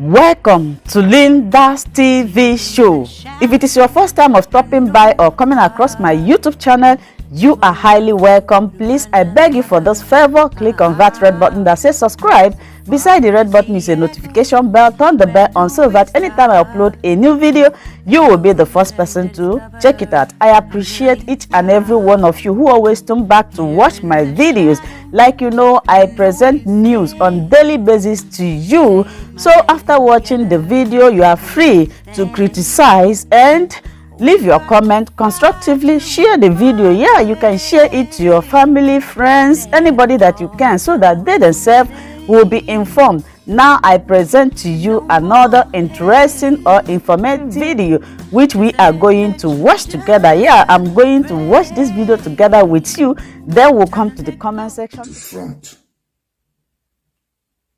Welcome to Linda's TV show. If it is your first time of stopping by or coming across my YouTube channel, you are highly welcome. Please, I beg you for this favor, click on that red button that says subscribe. Beside the red button is a notification bell. Turn the bell on so that anytime I upload a new video, you will be the first person to check it out. I appreciate each and every one of you who always come back to watch my videos. Like you know, I present news on daily basis to you. So after watching the video, you are free to criticize and leave your comment constructively. Share the video. Yeah, you can share it to your family, friends, anybody that you can, so that they themselves will be informed. Now I present to you another interesting or informative video which we are going to watch together. Yeah, I'm going to watch this video together with you. Then we'll come to the comment section. To front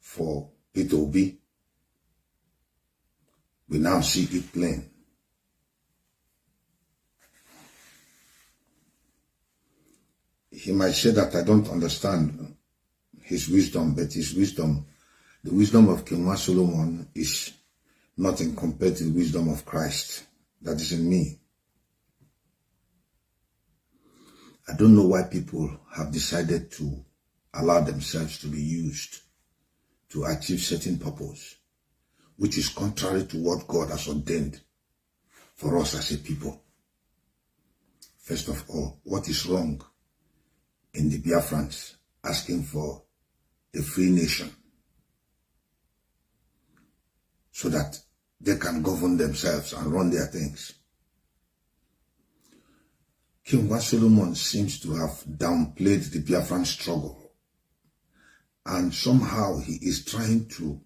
for Peter Obi, we now see it plain. He might say that I don't understand his wisdom, but his wisdom, the wisdom of King Solomon, is nothing compared to the wisdom of Christ that is in me. I don't know why people have decided to allow themselves to be used to achieve certain purpose, which is contrary to what God has ordained for us as a people. First of all, what is wrong in the Biafrans asking for a free nation so that they can govern themselves and run their things? King Solomon seems to have downplayed the Biafran struggle, and somehow he is trying to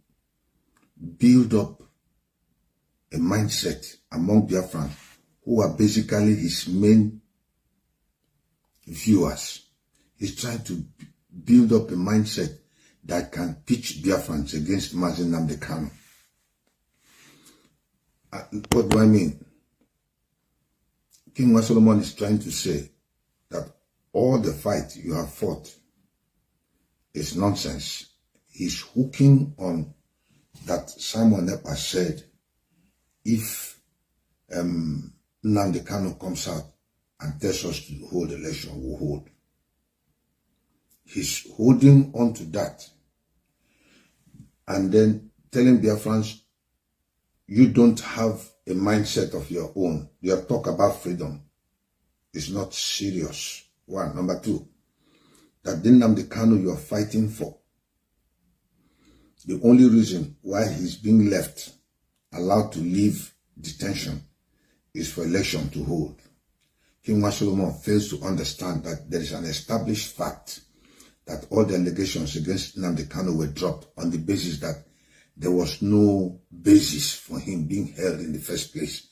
build up a mindset among Biafrans who are basically his main viewers. He's trying to build up a mindset that can pitch Biafrans against Nnamdi Kanu. What do I mean? King Solomon is trying to say that all the fight you have fought is nonsense. He's hooking on that Simon Epa said, if Nnamdi Kanu comes out and tells us to hold election, we'll hold. He's holding on to that and then telling Biafrans, you don't have a mindset of your own. Your talk about freedom is not serious. One. Number two, that the Nnamdi Kanu you are fighting for, the only reason why he's being left, allowed to leave detention, is for election to hold. King Solomon fails to understand that there is an established fact that all the allegations against Nnamdi Kanu were dropped on the basis that there was no basis for him being held in the first place.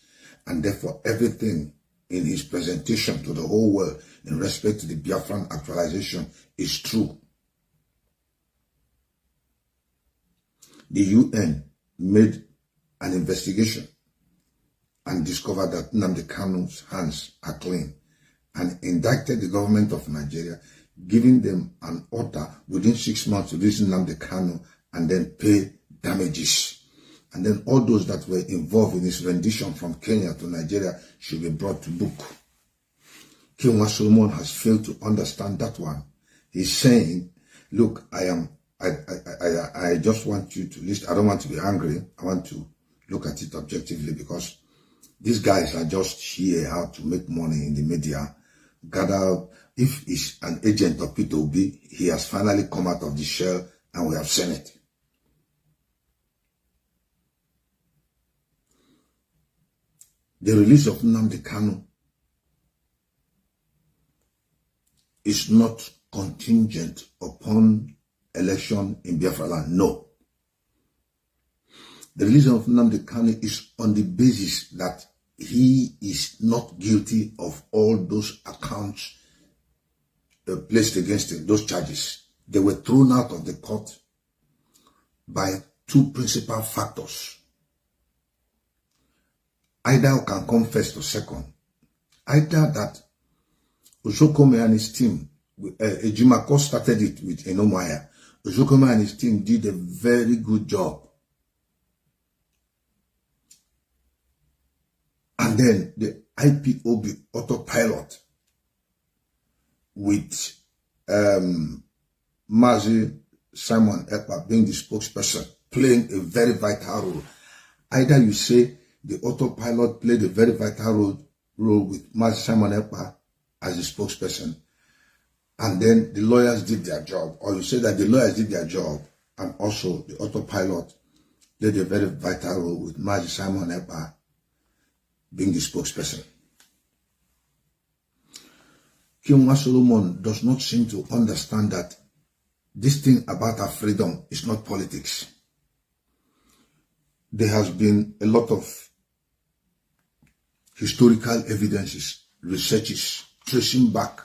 And therefore, everything in his presentation to the whole world in respect to the Biafran actualization is true. The UN made an investigation and discovered that Nnamdi Kanu's hands are clean and indicted the government of Nigeria, giving them an order within 6 months to release Nnamdi Kanu and then pay damages. And then all those that were involved in his rendition from Kenya to Nigeria should be brought to book. King Solomon has failed to understand that one. He's saying, look, I just want you to listen. I don't want to be angry. I want to look at it objectively, because these guys are just here how to make money in the media. Gather, if he's an agent of Peter Obi, he has finally come out of the shell and we have seen it. The release of Nnamdi Kanu is not contingent upon election in Biafra land. No. The release of Nnamdi Kanu is on the basis that he is not guilty of all those accounts placed against him, those charges. They were thrown out of the court by two principal factors. Either can come first or second. Either that Osokome and his team, Ejimako started it with Enomaya. Osokome and his team did a very good job And then the IPOB autopilot with Mazi Simon Ekpa being the spokesperson, playing a very vital role. Either you say the autopilot played a very vital role with Mazi Simon Ekpa as the spokesperson, and then the lawyers did their job, or you say that the lawyers did their job and also the autopilot played a very vital role with Mazi Simon Ekpa being the spokesperson. Kinwa Solomon does not seem to understand that this thing about our freedom is not politics. There has been a lot of historical evidences, researches, tracing back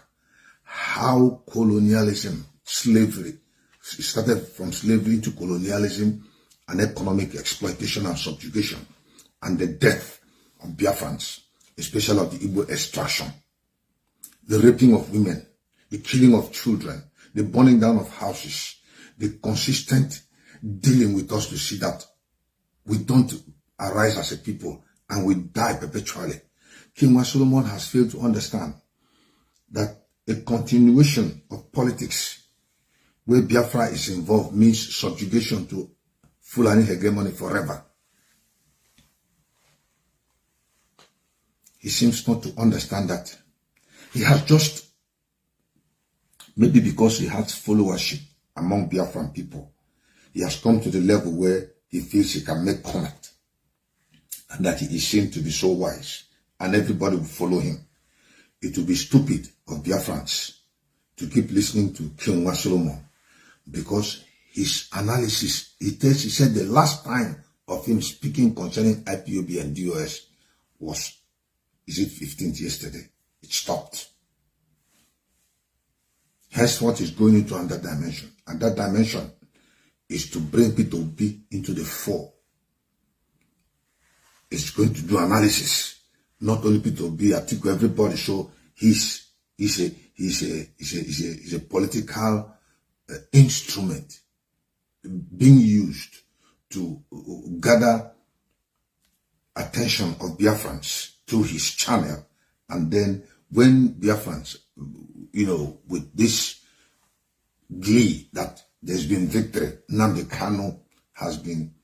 how colonialism, slavery, it started from slavery to colonialism and economic exploitation and subjugation, and the death of Biafrans, especially of the Igbo extraction, the raping of women, the killing of children, the burning down of houses, the consistent dealing with us to see that we don't arise as a people and we die perpetually. King Solomon has failed to understand that a continuation of politics where Biafra is involved means subjugation to Fulani hegemony forever. He seems not to understand that. He has just, maybe because he has followership among Biafran people, he has come to the level where he feels he can make comment and that he is seen to be so wise and everybody will follow him. It will be stupid of Biafrans to keep listening to King Solomon because his analysis, he said the last time of him speaking concerning IPOB and DOS was, is it 15th yesterday? It stopped. Hence what is going into another dimension. And that dimension is to bring P2B into the fore. It's going to do analysis. Not only P2B, Atiku, everybody. So he's a political instrument being used to gather attention of Biafrans through his channel. And then when Biafrans, with this glee that there's been victory, Nnamdi Kanu has been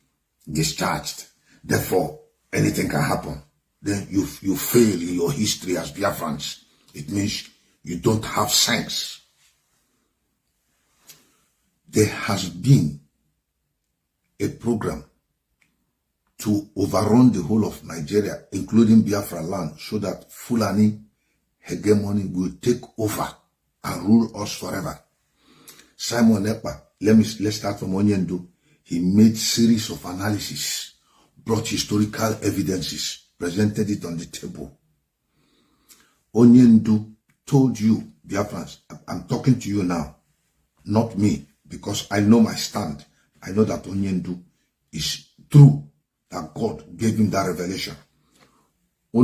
discharged, therefore anything can happen, then you fail in your history as Biafrans. It means you don't have sense. There has been a program to overrun the whole of Nigeria, including Biafra land, so that Fulani hegemony will take over and rule us forever. Simon Ekpa, let's start from Onyendu. He made series of analysis, brought historical evidences, presented it on the table. Onyendu told you, Biafrans, I'm talking to you now, not me, because I know my stand. I know that Onyendu is true, that God gave him that revelation. You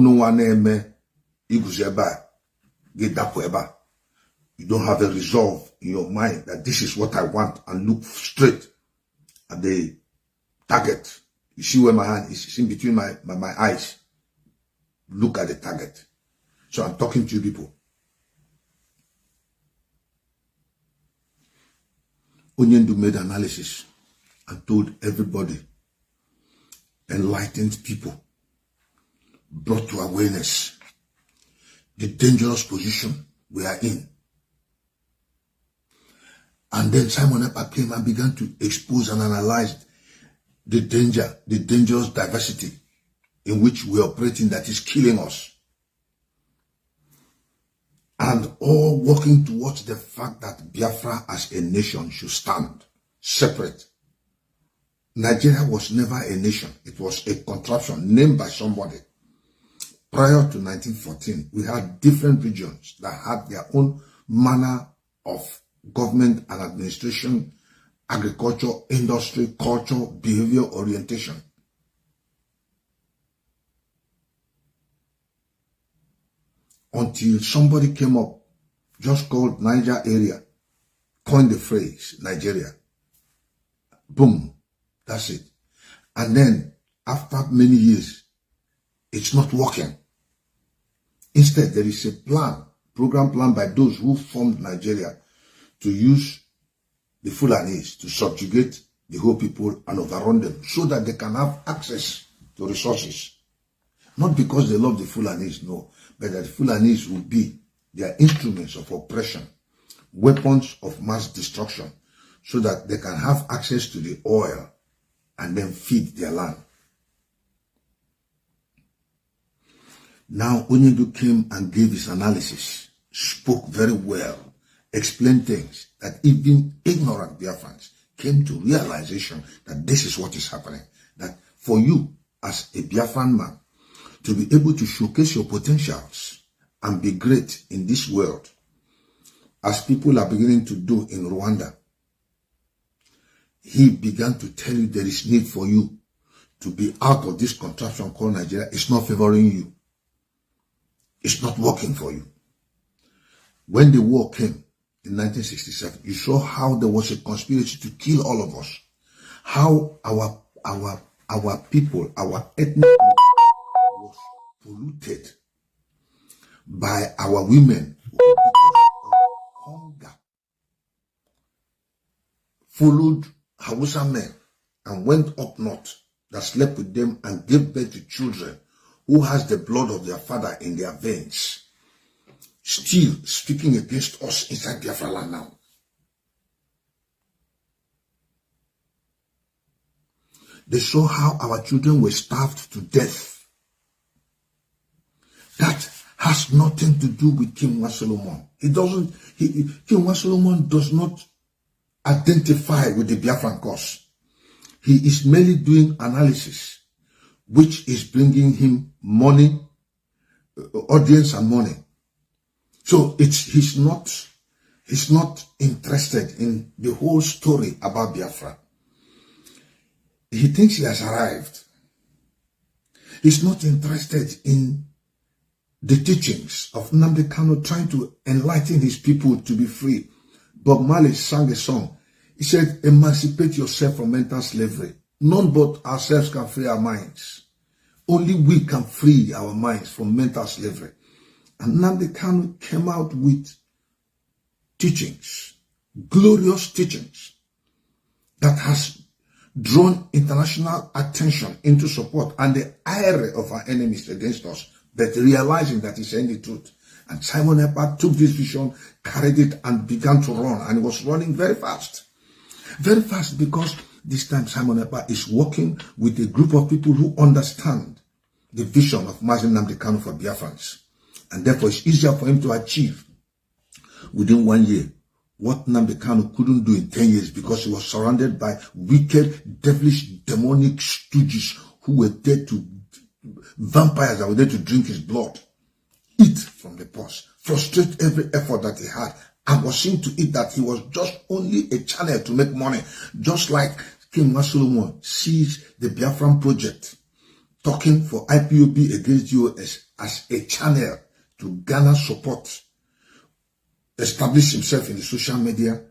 don't have a resolve in your mind that this is what I want, and look straight at the target. You see where my hand is? It's in between my eyes. Look at the target. So I'm talking to you people. Onyendu made analysis and told everybody, enlightened people, brought to awareness the dangerous position we are in. And then Simon Ekpa came and began to expose and analyze the dangerous diversity in which we operate in that is killing us. And all working towards the fact that Biafra as a nation should stand separate. Nigeria was never a nation. It was a contraption named by somebody. Prior to 1914, we had different regions that had their own manner of government and administration, agriculture, industry, culture, behavior, orientation. Until somebody came up, just called Niger area, coined the phrase Nigeria. Boom, that's it. And then after many years, it's not working. Instead, there is a program planned by those who formed Nigeria to use the Fulanis to subjugate the whole people and overrun them so that they can have access to resources. Not because they love the Fulanis, no, but that the Fulanis will be their instruments of oppression, weapons of mass destruction, so that they can have access to the oil and then feed their land. Now, Onyedu came and gave his analysis, spoke very well, explained things that even ignorant Biafrans came to realization that this is what is happening. That for you, as a Biafran man, to be able to showcase your potentials and be great in this world, as people are beginning to do in Rwanda, he began to tell you there is need for you to be out of this contraption called Nigeria. It's not favoring you. It's not working for you. When the war came in 1967, you saw how there was a conspiracy to kill all of us. How our people, our ethnic group was polluted by our women who, because of hunger, followed Hausa men and went up north that slept with them and gave birth to children who has the blood of their father in their veins, still speaking against us inside Biafra land now. They saw how our children were starved to death. That has nothing to do with King Solomon. King Solomon does not identify with the Biafran cause. He is merely doing analysis, which is bringing him money, audience and money. So he's not interested in the whole story about Biafra. He thinks he has arrived. He's not interested in the teachings of Nnamdi Kanu trying to enlighten his people to be free. Bob Marley sang a song. He said, emancipate yourself from mental slavery. None but ourselves can free our minds. Only we can free our minds from mental slavery. And Nnamdi Kanu came out with teachings, glorious teachings, that has drawn international attention into support and the ire of our enemies against us, but realizing that he's saying the truth. And Simon Ekpa took this vision, carried it, and began to run. And he was running very fast. Very fast, because this time Simon Ekpa is working with a group of people who understand the vision of Mazi Nnamdi Kanu for Biafrans. And therefore it's easier for him to achieve within 1 year what Nnamdi Kanu couldn't do in 10 years, because he was surrounded by wicked, devilish, demonic stooges who were there to, vampires that were there to drink his blood, eat from the purse, frustrate every effort that he had, and was seen to it that he was just only a channel to make money. Just like King Solomon sees the Biafran project talking for IPOB against US as a channel to garner support, establish himself in the social media,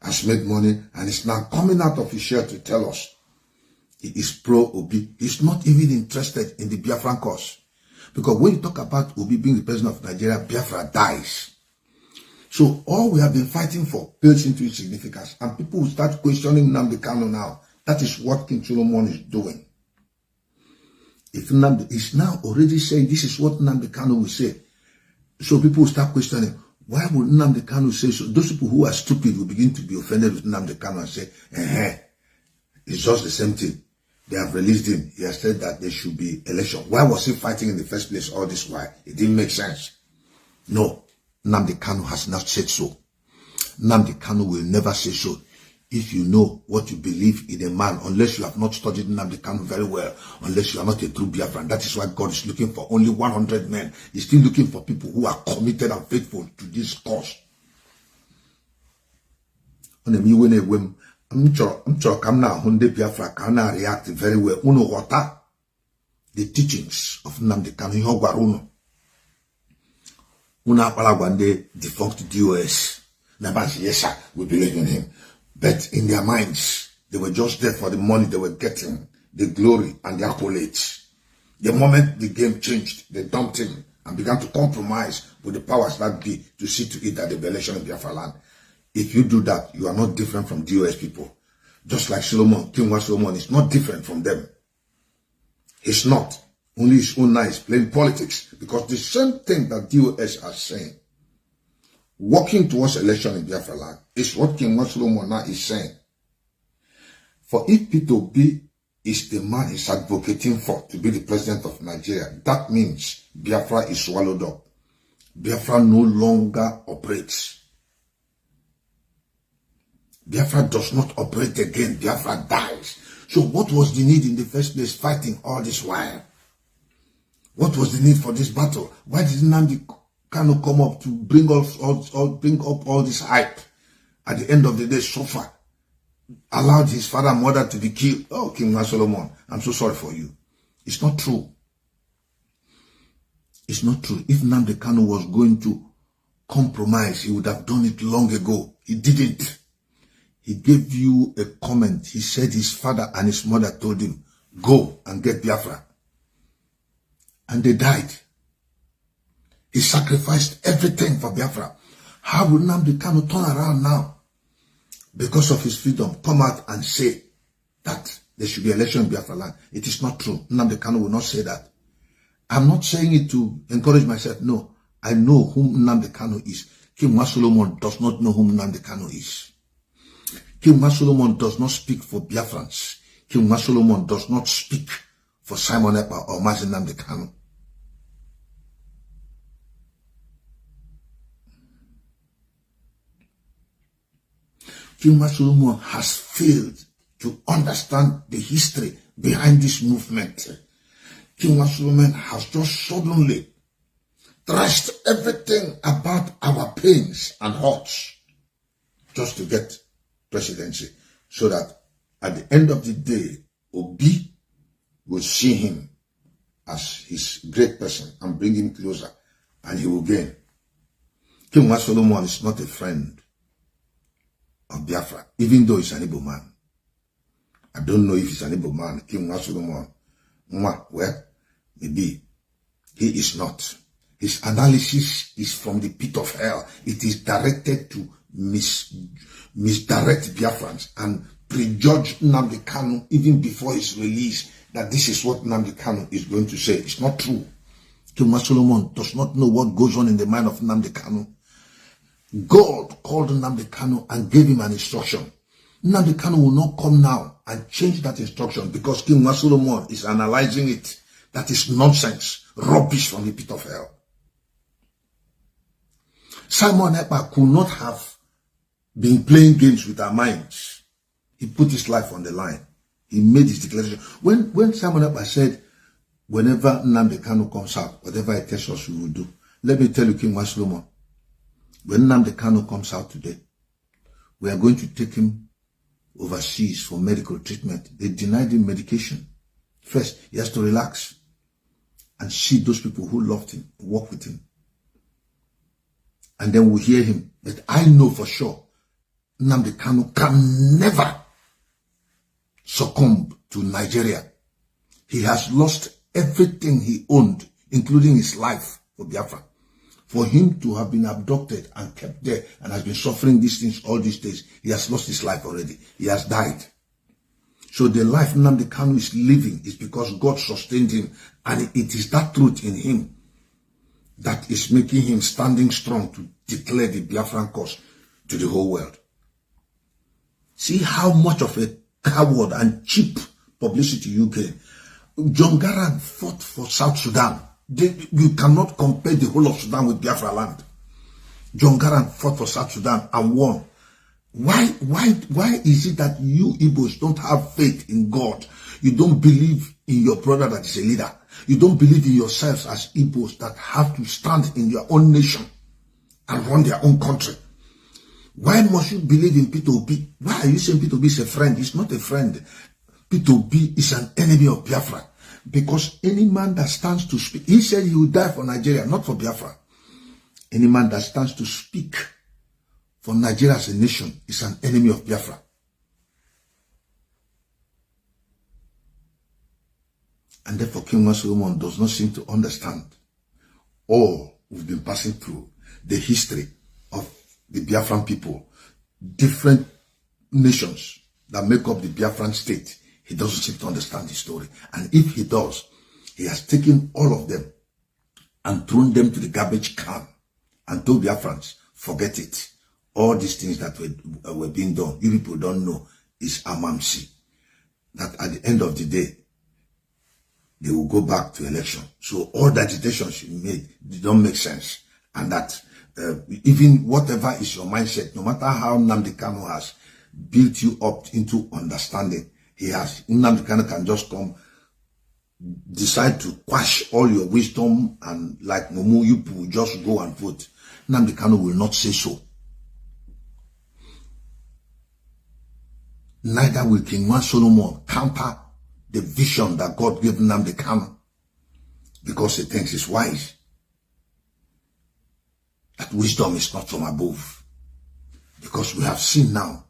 has made money, and is now coming out of his shell to tell us he is pro-Obi. He's not even interested in the Biafran cause. Because when you talk about Obi being the president of Nigeria, Biafra dies. So all we have been fighting for builds into its significance. And people will start questioning Nnamdi Kanu now. That is what King Solomon is doing. If Nnamdi is now already saying this is what Nnamdi Kanu will say, so people will start questioning, why would Nnamdi Kanu say so? Those people who are stupid will begin to be offended with Nnamdi Kanu and say, it's just the same thing. They have released him. He has said that there should be election. Why was he fighting in the first place all this while? It didn't make sense. No, Nnamdi Kanu has not said so. Nnamdi Kanu will never say so. If you know what you believe in a man, unless you have not studied Nnamdi Kanu very well, unless you are not a true Biafran, that is why God is looking for only 100 men. He's still looking for people who are committed and faithful to this cause. I'm sure come now, Hunde Biafra can react very well. Uno wata the teachings of Nnamdi Kanu Hogwaruno. Una palagwande defunct DOS. Nabansi, yes sir, we believe in him. But in their minds, they were just there for the money they were getting, the glory and the accolades. The moment the game changed, they dumped him and began to compromise with the powers that be to see to it that the election in Biafra land. If you do that, you are not different from DOS people. Just like Solomon, King Solomon is not different from them. He's not. Only his own eyes playing politics. Because the same thing that DOS are saying, working towards election in Biafra land, is what King Solomon now is saying. For if P2B is the man he's advocating for to be the president of Nigeria, that means Biafra is swallowed up. Biafra no longer operates. Biafra does not operate again. Biafra dies. So what was the need in the first place fighting all this while? What was the need for this battle? Why did Nnamdi Kanu come up to bring up all this hype? At the end of the day, suffer. Allowed his father and mother to be killed. Oh, King Solomon, I'm so sorry for you. It's not true. It's not true. If Nnamdi Kanu was going to compromise, he would have done it long ago. He didn't. He gave you a comment. He said his father and his mother told him, go and get Biafra. And they died. He sacrificed everything for Biafra. How will Nnamdi Kanu turn around now? Because of his freedom, come out and say that there should be election in Biafra land. It is not true. Nnamdi Kanu will not say that. I'm not saying it to encourage myself. No, I know whom Nnamdi Kanu is. King Solomon does not know whom Nnamdi Kanu is. King Solomon does not speak for Biafrans. King Solomon does not speak for Simon Ekpa or Mazi Nnamdi Kanu. King Solomon has failed to understand the history behind this movement. King Solomon has just suddenly trashed everything about our pains and hurts just to get presidency, so that at the end of the day, Obi will see him as his great person and bring him closer, and he will gain. King Solomon is not a friend of Biafra, even though he's an Igbo man. I don't know if he's an Igbo man. King Solomon, well, maybe he is not. His analysis is from the pit of hell. It is directed to misdirect Biafrans and prejudge Nnamdi Kanu even before his release, that this is what Nnamdi Kanu is going to say. It's not true. King Solomon does not know what goes on in the mind of Nnamdi Kanu. God called Nnamdi Kanu and gave him an instruction. Nnamdi Kanu will not come now and change that instruction because King Solomon is analyzing it. That is nonsense, rubbish from the pit of hell. Simon Ekpa could not have been playing games with our minds. He put his life on the line. He made his declaration. When Simon Ekpa said, whenever Nnamdi Kanu comes out, whatever he tells us we will do. Let me tell you, King Solomon, when Nnamdi Kanu comes out today, we are going to take him overseas for medical treatment. They denied him medication. First, he has to relax and see those people who loved him, work with him. And then we'll hear him. But I know for sure, Nnamdi Kanu can never succumb to Nigeria. He has lost everything he owned, including his life for Biafra. For him to have been abducted and kept there and has been suffering these things all these days, he has lost his life already. He has died. So the life Nnamdi Kanu is living is because God sustained him, and it is that truth in him that is making him standing strong to declare the Biafran cause to the whole world. See how much of a coward and cheap publicity you gain. John Garang fought for South Sudan. You cannot compare the whole of Sudan with Biafra land. John Garang fought for South Sudan and won. Why is it that you Igbos don't have faith in God? You don't believe in your brother that is a leader. You don't believe in yourselves as Igbos that have to stand in your own nation and run their own country. Why must you believe in P2B? Why are you saying P2B is a friend? He's not a friend. P2B is an enemy of Biafra. Because any man that stands to speak, he said he will die for Nigeria, not for Biafra. Any man that stands to speak for Nigeria as a nation is an enemy of Biafra. And therefore King Solomon does not seem to understand all we've been passing through, the history of the Biafran people, different nations that make up the Biafran state, he doesn't seem to understand the story. And if he does, he has taken all of them and thrown them to the garbage can and told Biafrans, forget it. All these things that were being done, you people don't know, is Amamsi. That at the end of the day, they will go back to election. So all the agitations you made, they don't make sense. And that even whatever is your mindset, no matter how Nnamdi Kanu has built you up into understanding, Nnamdi Kanu can just come, decide to quash all your wisdom, and like Mumu, you will just go and vote. Nnamdi Kanu will not say so. Neither will King Wan Solomon counter the vision that God gave Nnamdi Kanu, because he thinks it's wise. That wisdom is not from above. Because we have seen now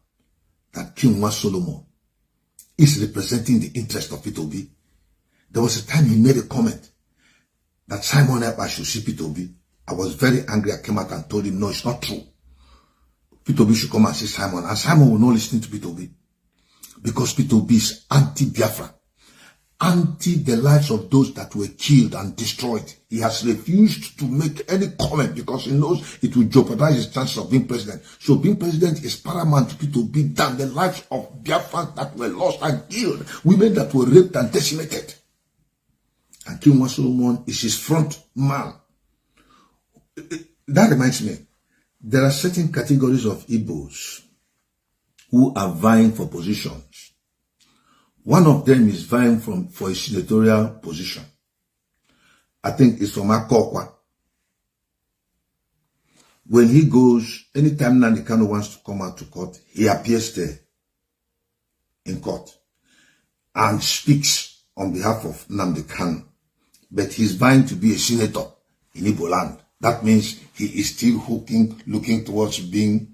that King Wan Solomon is representing the interest of P2B. There was a time he made a comment that Simon Ekpa should see P2B. I was very angry. I came out and told him, no, it's not true. P2B should come and see Simon. And Simon will not listen to P2B. Because P2B is anti-Biafra. Anti the lives of those that were killed and destroyed. He has refused to make any comment because he knows it will jeopardize his chances of being president. So being president is paramount to P2B than the lives of Biafrans that were lost and killed. Women that were raped and decimated. And King Wan Solomon is his front man. That reminds me, there are certain categories of Igbos who are vying for positions. One of them is vying for a senatorial position. I think it's from Akokwa. When he goes, anytime Nnamdi Kanu wants to come out to court, he appears there in court and speaks on behalf of Nnamdi Kanu. But he's vying to be a senator in Igbo land. That means he is still looking towards being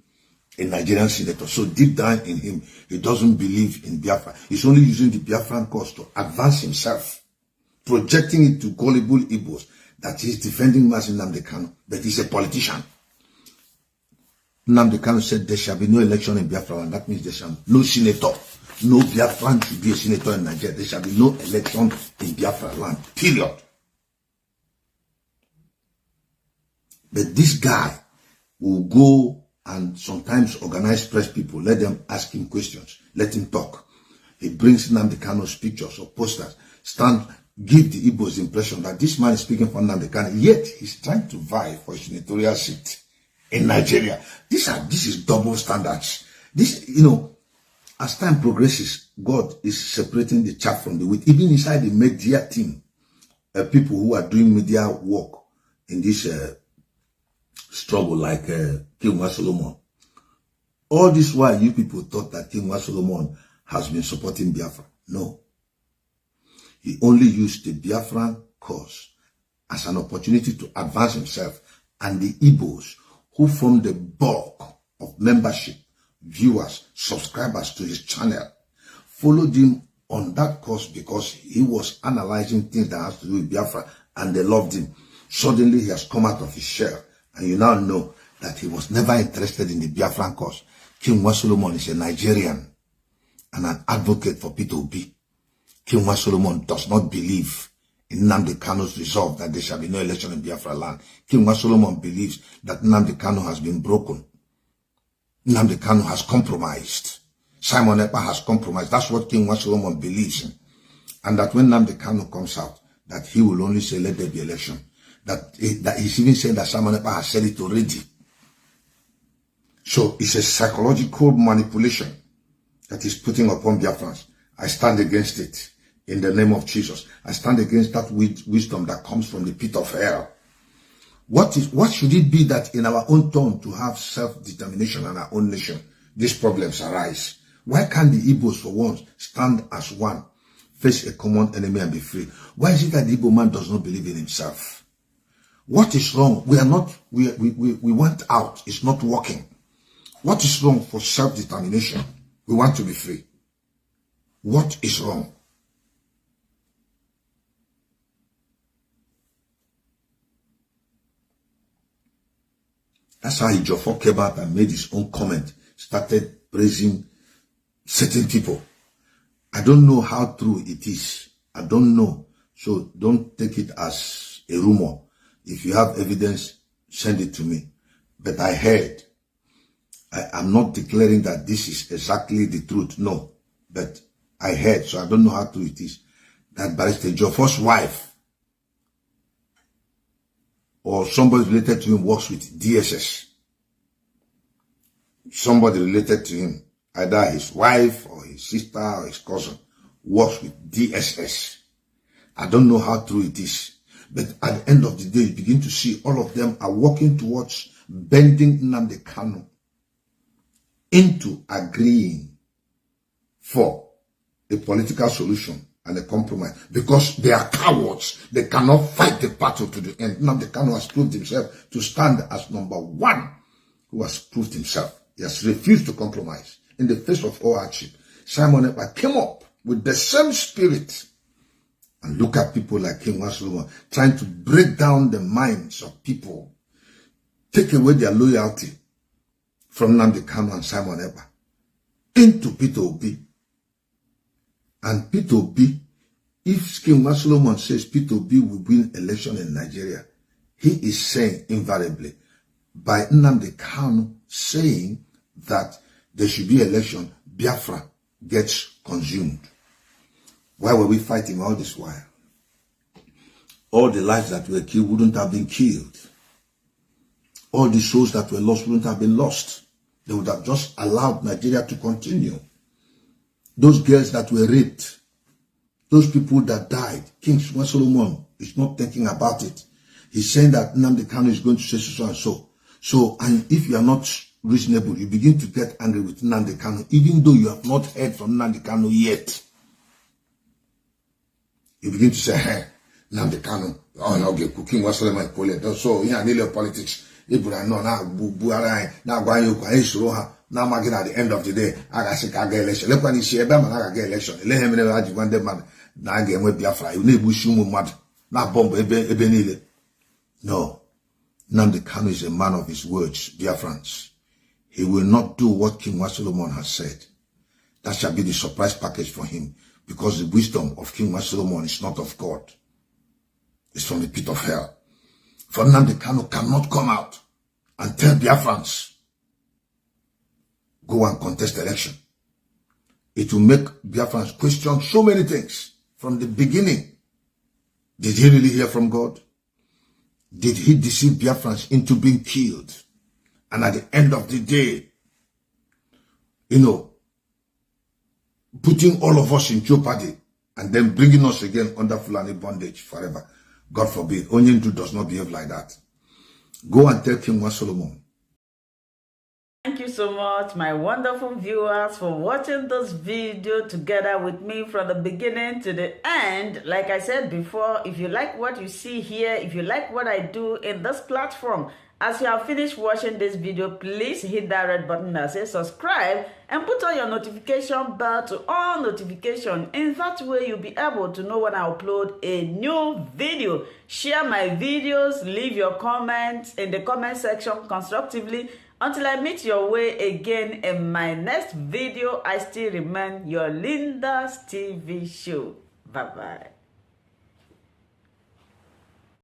a Nigerian senator. So deep down in him, he doesn't believe in Biafra. He's only using the Biafran cause to advance himself, projecting it to gullible Igbos that he's defending Mazi Nnamdi Kanu, but he's a politician. Nnamdi Kanu said there shall be no election in Biafra land. That means there shall be no senator. No Biafran should be a senator in Nigeria. There shall be no election in Biafra land. Period. But this guy will go and sometimes organize press people, let them ask him questions, let him talk. He brings Nnamdi Kanu's pictures or posters, give the Igbos the impression that this man is speaking for Nnamdi Kanu, yet he's trying to vie for a senatorial seat in Nigeria. This is double standards. This, as time progresses, God is separating the chaff from the wheat. Even inside the media team, people who are doing media work in this struggle, like King Wan Solomon. All this while, you people thought that King Wan Solomon has been supporting Biafra. No. He only used the Biafran cause as an opportunity to advance himself, and the Igbos, who form the bulk of membership, viewers, subscribers to his channel, followed him on that course because he was analyzing things that has to do with Biafra, and they loved him. Suddenly, he has come out of his shell. And you now know that he was never interested in the Biafran cause. King Wan Solomon is a Nigerian and an advocate for P2B. King Wan Solomon does not believe in Nnamdi Kanu's resolve that there shall be no election in Biafra land. King Wan Solomon believes that Nnamdi Kanu has been broken. Nnamdi Kanu has compromised. Simon Ekpa has compromised. That's what King Wan Solomon believes in. And that when Nnamdi Kanu comes out, that he will only say, let there be election. That he's even saying that Simon Ekpa has said it already. So it's a psychological manipulation that he's putting upon Biafrans. I stand against it in the name of Jesus. I stand against that wisdom that comes from the pit of hell. What should it be that in our own turn to have self-determination and our own nation, these problems arise? Why can't the Igbos for once stand as one, face a common enemy and be free? Why is it that the Igbo man does not believe in himself? What is wrong? We want out. It's not working. What is wrong for self-determination? We want to be free. What is wrong? That's how Ejiofor came out and made his own comment, started praising certain people. I don't know how true it is. I don't know. So don't take it as a rumor. If you have evidence, send it to me. But I heard. I am not declaring that this is exactly the truth. No. But I heard, so I don't know how true it is, that Barrister Ejiofor's wife or somebody related to him works with DSS. Somebody related to him, either his wife or his sister or his cousin, works with DSS. I don't know how true it is. But at the end of the day, you begin to see all of them are working towards bending Nnamdi Kanu into agreeing for a political solution and a compromise, because they are cowards. They cannot fight the battle to the end. Nnamdi Kanu has proved himself to stand as number one who has proved himself. He has refused to compromise in the face of all hardship. Simon Ekpa came up with the same spirit. And look at people like King Solomon trying to break down the minds of people, take away their loyalty from Nnamdi Kanu and Simon Ekpa into Peter Obi. And Peter Obi, if King Solomon says Peter Obi will win election in Nigeria, he is saying invariably by Nnamdi Kanu saying that there should be election, Biafra gets consumed. Why were we fighting all this while? All the lives that were killed wouldn't have been killed. All the souls that were lost wouldn't have been lost. They would have just allowed Nigeria to continue. Those girls that were raped, those people that died, King Solomon is not thinking about it. He's saying that Nnamdi Kanu is going to say so and so. So, and if you are not reasonable, you begin to get angry with Nnamdi Kanu, even though you have not heard from Nnamdi Kanu yet. You begin to say, hey, Nnamdi Kanu, oh no, get cooking was my colleague. So, yeah, nearly politics. Ibra no na buarai na gwa yo kwa isoro ha na magina at the end of the day aga se ka get election. Look when he ebe ma na get election. Ele him na aji one day man na ga enwe Biafra. You na ebushi umu mmadụ na bomb ebe niile. No. Nnamdi Kanu is a man of his words, Biafrans. He will not do what King Solomon has said. That shall be the surprise package for him, because the wisdom of King Solomon is not of God. It's from the pit of hell. For Nnamdi Kanu cannot come out and tell Biafrans, go and contest election. It will make Biafrans question so many things from the beginning. Did he really hear from God? Did he deceive Biafrans into being killed? And at the end of the day, putting all of us in jeopardy and then bringing us again under Fulani bondage forever. God forbid. Onyendu does not behave like that. Go and tell King Solomon. Thank you so much, my wonderful viewers, for watching this video together with me from the beginning to the end. Like I said before, if you like what you see here, if you like what I do in this platform, as you have finished watching this video, please hit that red button that says subscribe and put on your notification bell to all notification. In that way, you'll be able to know when I upload a new video. Share my videos, leave your comments in the comment section constructively. Until I meet your way again in my next video, I still remain your Linda's TV show. Bye-bye.